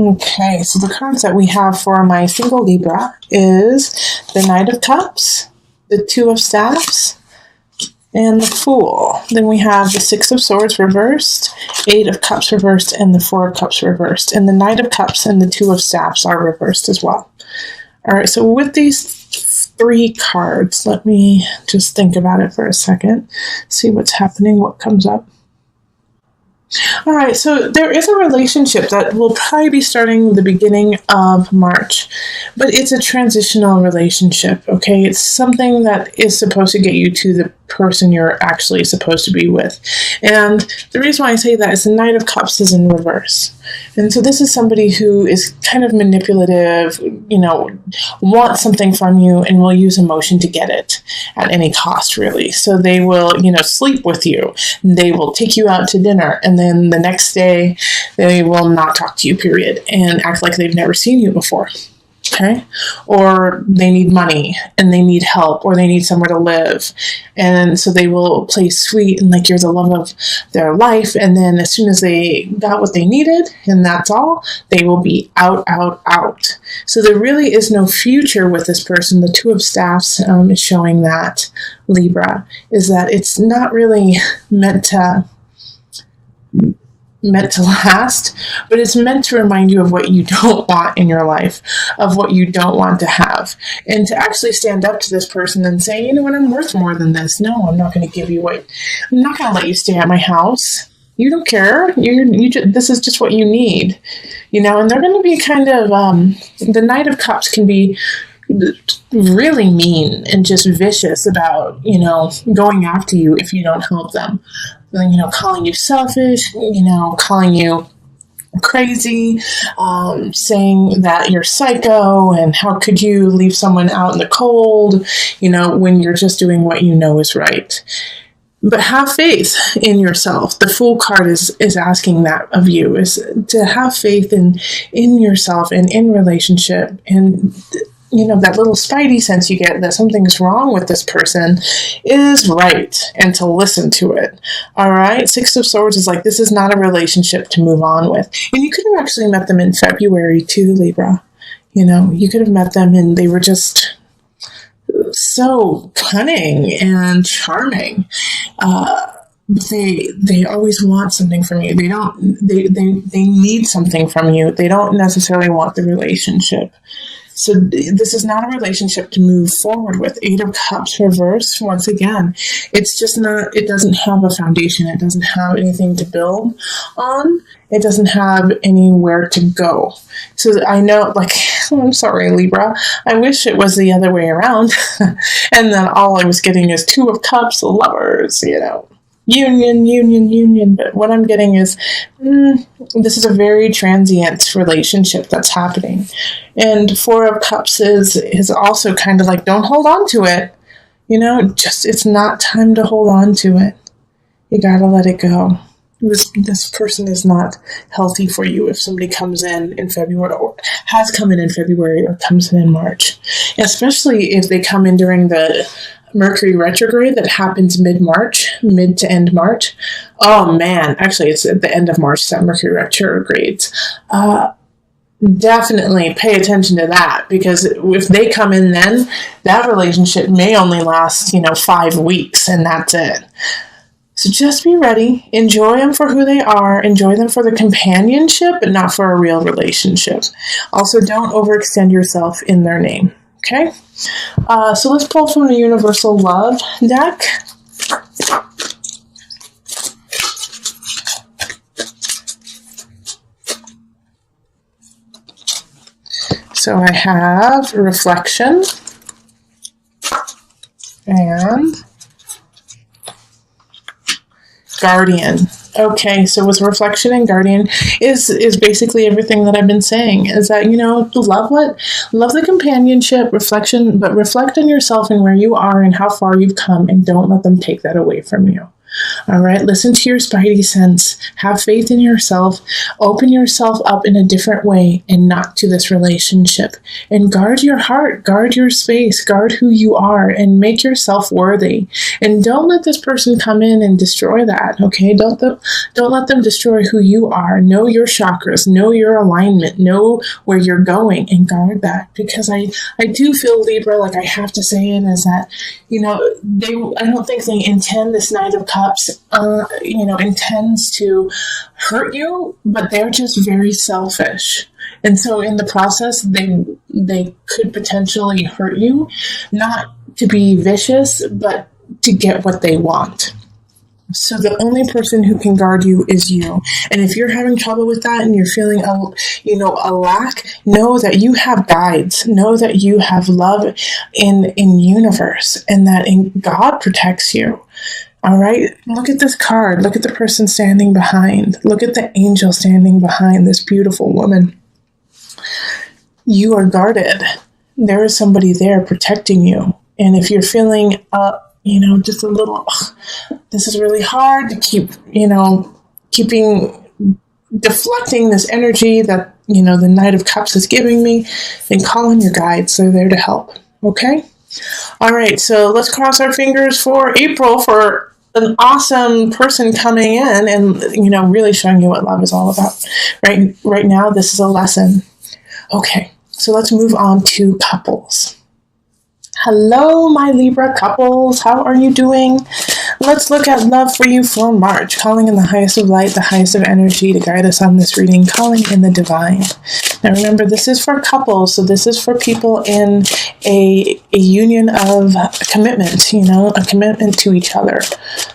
Okay, so the cards that we have for my single Libra is the Knight of Cups, the Two of Staffs, and the Fool. Then we have the Six of Swords reversed, Eight of Cups reversed, and the Four of Cups reversed. And the Knight of Cups and the Two of Staffs are reversed as well. All right, so with these three cards, let me just think about it for a second, see what's happening, what comes up. All right, so there is a relationship that will probably be starting the beginning of March, but it's a transitional relationship, okay? It's something that is supposed to get you to the person you're actually supposed to be with. And the reason why I say that is the Knight of Cups is in reverse. And so this is somebody who is kind of manipulative, wants something from you and will use emotion to get it at any cost, really. So they will, sleep with you. They will take you out to dinner, and then the next day they will not talk to you, period, and act like they've never seen you before. Okay? Or they need money and they need help, or they need somewhere to live. And so they will play sweet and like you're the love of their life. And then as soon as they got what they needed and that's all, they will be out. So there really is no future with this person. The Two of Staffs is showing that, Libra, is that it's not really meant to last, but it's meant to remind you of what you don't want in your life, of what you don't want to have, and to actually stand up to this person and say, you know what, I'm worth more than this. No, I'm not going to give you I'm not going to let you stay at my house. You don't care. This is just what you need, and they're going to be kind of, the Knight of Cups can be really mean and just vicious about, going after you if you don't help them. Calling you selfish, calling you crazy, saying that you're psycho and how could you leave someone out in the cold, when you're just doing what you know is right. But have faith in yourself. The Fool card is asking that of you, is to have faith in yourself and in relationship, and that little spidey sense you get that something's wrong with this person is right, and to listen to it. All right. Six of Swords is like, this is not a relationship to move on with. And you could have actually met them in February too, Libra. You could have met them and they were just so cunning and charming. They always want something from you. They need something from you. They don't necessarily want the relationship. So this is not a relationship to move forward with. Eight of Cups reversed, once again. It's just not, it doesn't have a foundation. It doesn't have anything to build on. It doesn't have anywhere to go. So I know, I'm sorry, Libra. I wish it was the other way around. And then all I was getting is Two of Cups, Lovers, Union. But what I'm getting is, this is a very transient relationship that's happening. And Four of Cups is also kind of like, don't hold on to it. It's not time to hold on to it. You gotta let it go. This person is not healthy for you if somebody comes in February, or has come in February, or comes in March. Especially if they come in during the Mercury retrograde that happens mid to end March. Oh man, actually it's at the end of March that Mercury retrogrades. Definitely pay attention to that, because if they come in then, that relationship may only last, 5 weeks, and that's it. So just be ready. Enjoy them for who they are. Enjoy them for the companionship, but not for a real relationship. Also, don't overextend yourself in their name. Okay? So let's pull from the Universal Love deck. So I have Reflection and Guardian. Okay, so with Reflection and Guardian is basically everything that I've been saying, is that, love the companionship, reflection, but reflect on yourself and where you are and how far you've come, and don't let them take that away from you. All right, listen to your spidey sense. Have faith in yourself. Open yourself up in a different way and not to this relationship. And guard your heart, guard your space, guard who you are, and make yourself worthy. And don't let this person come in and destroy that, okay? Don't let them destroy who you are. Know your chakras, know your alignment, know where you're going, and guard that. Because I do feel, Libra, like I have to say it, is that, I don't think they intend this Knight of Cups, intends to hurt you, but they're just very selfish. And so in the process, they could potentially hurt you, not to be vicious, but to get what they want. So the only person who can guard you is you. And if you're having trouble with that and you're feeling a lack, know that you have guides. Know that you have love in universe, and that God protects you. All right. Look at this card. Look at the person standing behind. Look at the angel standing behind this beautiful woman. You are guarded. There is somebody there protecting you. And if you're feeling just a little, this is really hard to keep, deflecting this energy that, the Knight of Cups is giving me, then call in your guides. They're there to help. Okay? All right. So let's cross our fingers for April for an awesome person coming in and, really showing you what love is all about. Right now, this is a lesson. Okay. So let's move on to couples. Hello, my Libra couples. How are you doing? Let's look at love for you for March. Calling in the highest of light, the highest of energy to guide us on this reading. Calling in the divine. Now remember, this is for couples. So this is for people in a union of commitment, a commitment to each other.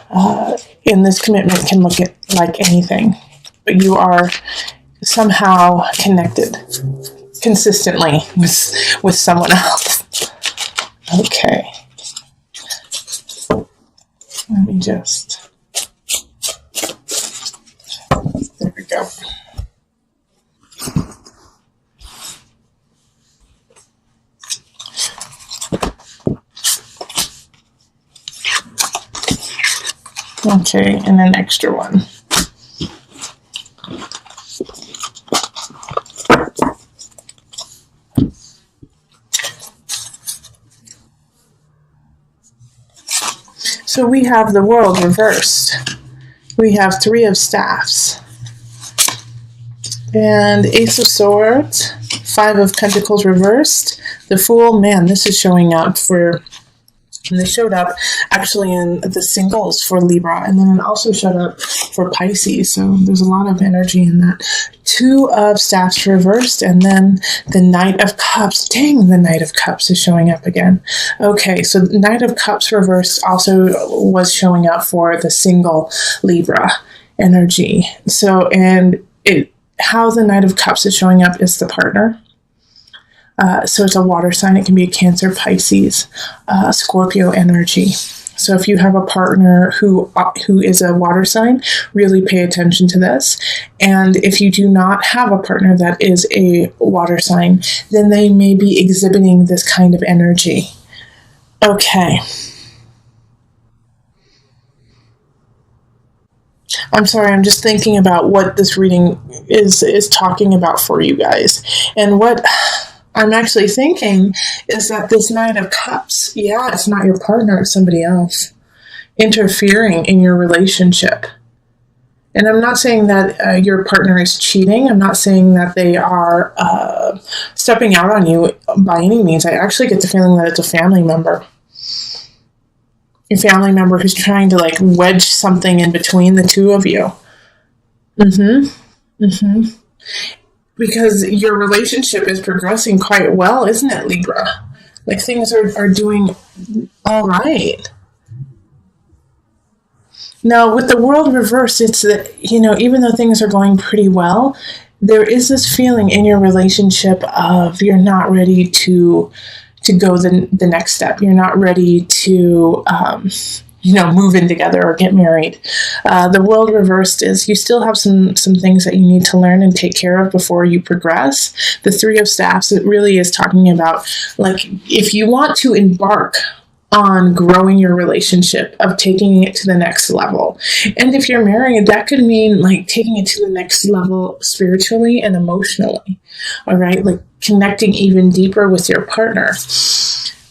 And this commitment can look like anything. But you are somehow connected consistently with someone else. Okay. Let me just. There we go. Okay, and an extra one. So we have the World reversed. We have Three of Staffs. And Ace of Swords. Five of Pentacles reversed. The Fool, man, this is showing up and they showed up actually in the singles for Libra, and then it also showed up for Pisces, so there's a lot of energy in that. Two of Staffs reversed, and then the Knight of Cups. Dang, the Knight of Cups is showing up again. Okay, so the Knight of Cups reversed also was showing up for the single Libra energy. So, how the Knight of Cups is showing up is the partner. So it's a water sign. It can be a Cancer, Pisces, Scorpio energy. So if you have a partner who is a water sign, really pay attention to this. And if you do not have a partner that is a water sign, then they may be exhibiting this kind of energy. Okay. I'm sorry, I'm just thinking about what this reading is talking about for you guys. And what I'm actually thinking is that this Knight of Cups, it's not your partner, it's somebody else interfering in your relationship. And I'm not saying that your partner is cheating. I'm not saying that they are stepping out on you by any means. I actually get the feeling that it's a family member. A family member who's trying to wedge something in between the two of you. Because your relationship is progressing quite well, isn't it, Libra? Things are doing all right. Now, with the World reversed, it's that, even though things are going pretty well, there is this feeling in your relationship of you're not ready to go the next step. You're not ready to move in together or get married. The World reversed is you still have some things that you need to learn and take care of before you progress. The Three of Staffs, it really is talking about if you want to embark on growing your relationship, of taking it to the next level. And if you're married, that could mean like taking it to the next level spiritually and emotionally. All right, like connecting even deeper with your partner.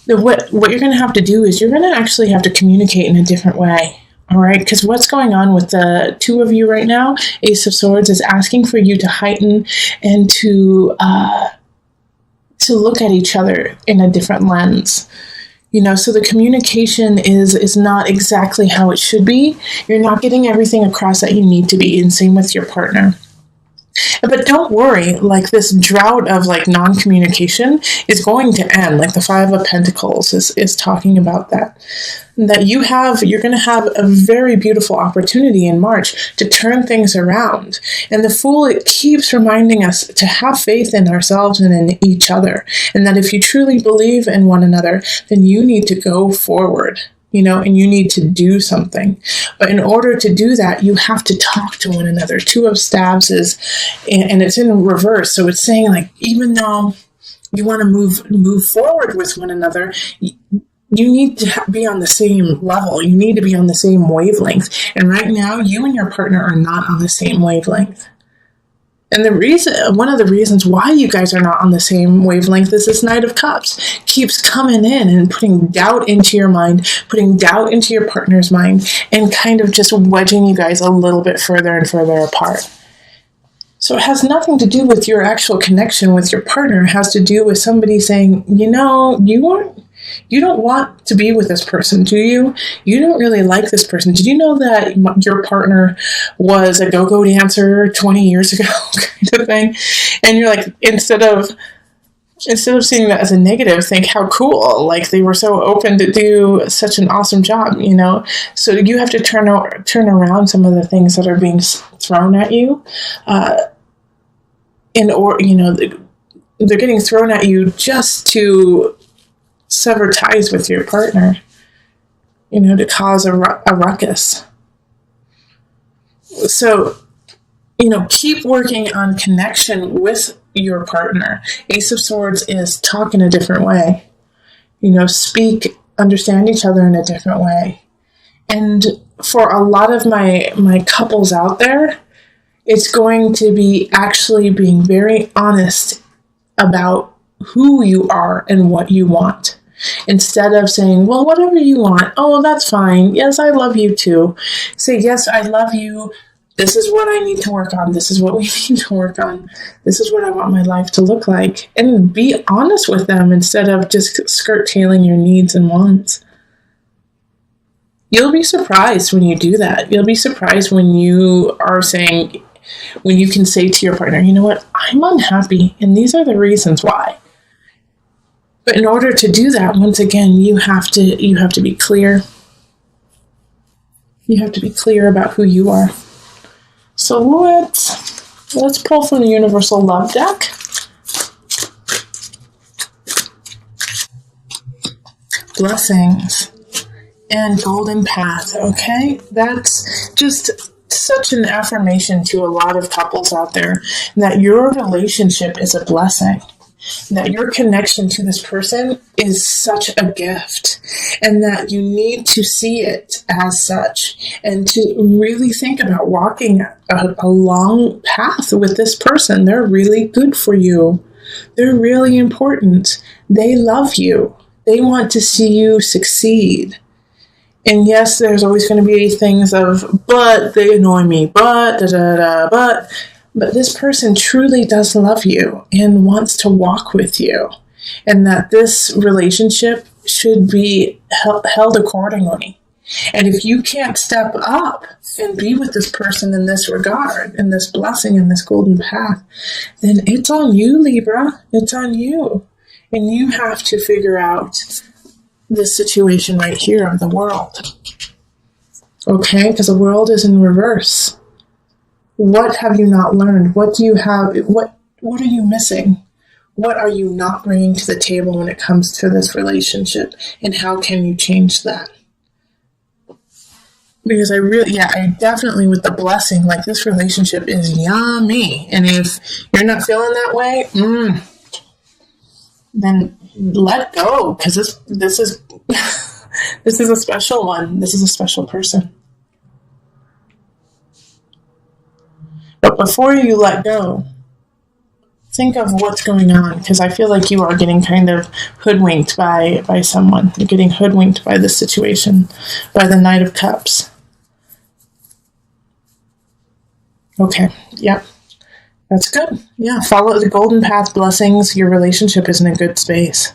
What you're going to have to do is you're going to actually have to communicate in a different way. All right, because what's going on with the two of you right now, Ace of Swords, is asking for you to heighten and to look at each other in a different lens. So the communication is not exactly how it should be. You're not getting everything across that you need to be, and same with your partner. But don't worry, like this drought of like non-communication is going to end. Like the Five of Pentacles is talking about that you're going to have a very beautiful opportunity in March to turn things around. And the Fool, it keeps reminding us to have faith in ourselves and in each other. And that if you truly believe in one another, then you need to go forward. And you need to do something. But in order to do that, you have to talk to one another. Two of Staves and it's in reverse. So it's saying like, even though you want to move forward with one another, you need to be on the same level. You need to be on the same wavelength. And right now, you and your partner are not on the same wavelength. And one of the reasons why you guys are not on the same wavelength is this Knight of Cups keeps coming in and putting doubt into your mind, putting doubt into your partner's mind, and kind of just wedging you guys a little bit further and further apart. So it has nothing to do with your actual connection with your partner. It has to do with somebody saying, you don't want to be with this person, do you? You don't really like this person. Did you know that your partner was a go-go dancer 20 years ago, kind of thing? And you're like, instead of seeing that as a negative, think how cool. Like they were so open to do such an awesome job, So you have to turn around some of the things that are being thrown at you, they're getting thrown at you just to sever ties with your partner, to cause a ruckus. So, keep working on connection with your partner. Ace of Swords is talk in a different way. Understand each other in a different way. And for a lot of my couples out there, it's going to be actually being very honest about who you are and what you want. Instead of saying, well, whatever you want. Oh, that's fine. Yes, I love you too. Say, yes, I love you. This is what I need to work on. This is what we need to work on. This is what I want my life to look like. And be honest with them instead of just skirt-tailing your needs and wants. You'll be surprised when you do that. You'll be surprised when you can say to your partner, you know what, I'm unhappy, and these are the reasons why. But in order to do that, once again, you have to be clear. You have to be clear about who you are. So let's pull from the Universal Love deck. Blessings and Golden Path, okay? That's just such an affirmation to a lot of couples out there that your relationship is a blessing. That your connection to this person is such a gift, and that you need to see it as such, and to really think about walking a long path with this person. They're really good for you. They're really important. They love you. They want to see you succeed. And yes, there's always going to be things of, but they annoy me, but But this person truly does love you and wants to walk with you, and that this relationship should be held accordingly. And if you can't step up and be with this person in this regard, in this blessing, in this golden path, then it's on you, Libra. It's on you. And you have to figure out this situation right here of the world. Okay? Because the world is in reverse. What have you not learned? What do you have? What are you missing? What are you not bringing to the table when it comes to this relationship? And how can you change that? Because I definitely, with the blessing, like, this relationship is yummy. And if you're not feeling that way, then let go. Because this is This is a special one. This is a special person. But before you let go, think of what's going on, because I feel like you are getting kind of hoodwinked by someone. You're getting hoodwinked by this situation, by the Knight of Cups. Okay, yep. That's good. Yeah, follow the golden path, blessings. Your relationship is in a good space.